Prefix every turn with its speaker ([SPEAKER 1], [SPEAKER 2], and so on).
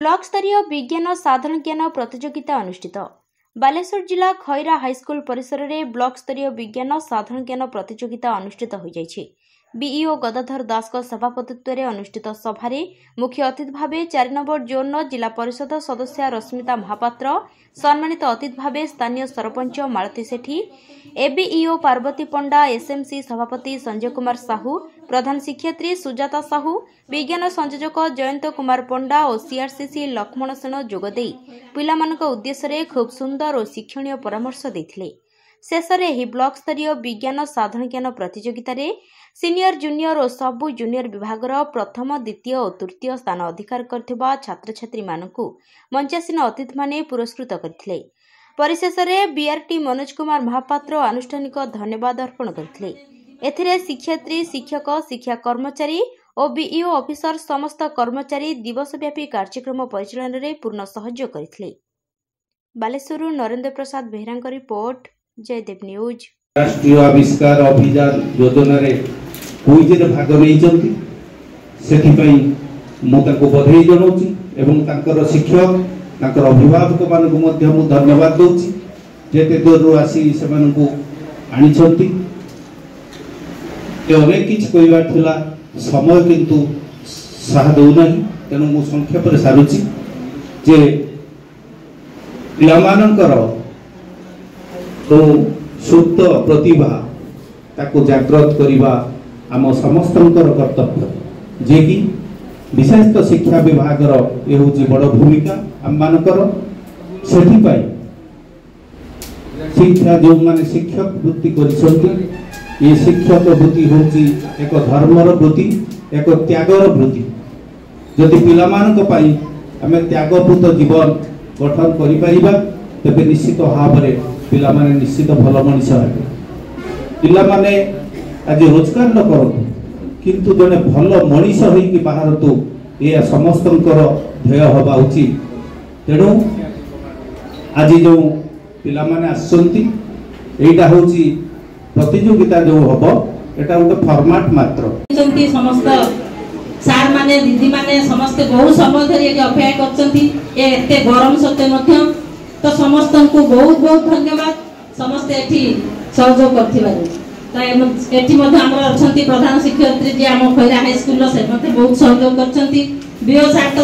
[SPEAKER 1] Block स्तरीय विज्ञान साधारण ज्ञान प्रतियोगिता अनुष्ठित। बालेश्वर जिला खैरा हाईस्कल परिसर में ब्लॉक स्तरीय विज्ञान साधारण ज्ञान प्रतियोगिता अनुष्ठित हो जाइछि। बीईओ गदाधर दास सभापतित्व में अनुष्ठित सभार मुख्य अतिथि भाव 4 नंबर जोन जिला परिषद सदस्य रश्मिता महापात्र, सम्मानित अतिथि भाव स्थानीय सरपंच मालती सेठी, एबीईओ पार्वती पंडा, एसएमसी सभापति संजय कुमार साहू, प्रधान शिक्षयित्री सुजाता साहू, विज्ञान संयोजक जयंत कुमार पंडा और सीआरसीसी लक्ष्मण सेन जोगदे पिलामानक उद्देश्य खूब सुंदर और शिक्षणीय परामर्श देथिले। शेषरे ही ब्लॉक स्तरीय विज्ञान साधारण ज्ञान प्रतियोगिता रे सीनियर जूनियर और सबु जूनियर विभागर प्रथम, द्वितीय और तृतीय स्थान अधिकार करथिबा छात्र छात्री मानकु मंचासीन अतिथि माने पुरस्कृत करथिले। परिशेष में बीआरटी मनोज कुमार महापात्र आनुष्ठानिक धन्यवाद अर्पण करथिले। एथिरे शिक्षयित्री, शिक्षक, शिक्षा कर्मचारी और बीईओ ऑफिसर समस्त कर्मचारी दिवसव्यापी कार्यक्रम परिचालन में पूर्ण सहयोग करथिले। बालेश्वर नरेंद्र प्रसाद बेहरा रिपोर्ट, जयदेव न्यूज।
[SPEAKER 2] राष्ट्रीय आविष्कार अभियान योजना रे क्विज रे भाग नै जंती सेथि पई मु ताको बधाई जनाउची एवं तांकर शिक्षक तांकर अभिभावक मान को मध्य मु धन्यवाद दोची जेते दूरु आसी से मान को आनी छंती। ए अनेक किछ कहबा थिला समय किंतु साह दउ नाही, तेनु मु संक्षेप रे सारुची जे पिलामानकर तो शुद्ध प्रतिभा ताको जागृत करिबा आम समस्तंकर कर्तव्य, जे कि विशेषतः शिक्षा विभाग ये हूँ बड़ भूमिका आम मानकर। सेथि पई शिक्षा जो माने शिक्षक वृत्ति करिसंती, ये शिक्षक वृत्ति होची एक धर्मर वृत्ति, एक त्यागर वृत्ति। जदि पिलामानक पई आमे त्यागपूत जीवन गठन करि परिबा तबे निश्चित भाव में पिला माने निश्चित भल मनीष हे। पिला माने आज रोजगार न करतु किंतु जने भल मनीष होइकि बाहर तो ये समस्तंकर ध्येय हवा उचित। तेणु आज जो पिला माने आसंती एटा होची प्रतियोगिता जो हबो एटा गोटे फॉर्मेट मात्र।
[SPEAKER 3] समस्त सार माने दीदी माने समस्त बहुत समय धरि अपेक्षा करछंती ए एते गरम सते मध्य तो समस्त को बहुत बहुत धन्यवाद। समस्त एठी सहयोग करथिबारु तो एठी मध्ये हमर अछंती प्रधान शिक्षयित्री जे हम खैरा हाई स्कूल से मते बहुत सहयोग करछंती। बीओ सार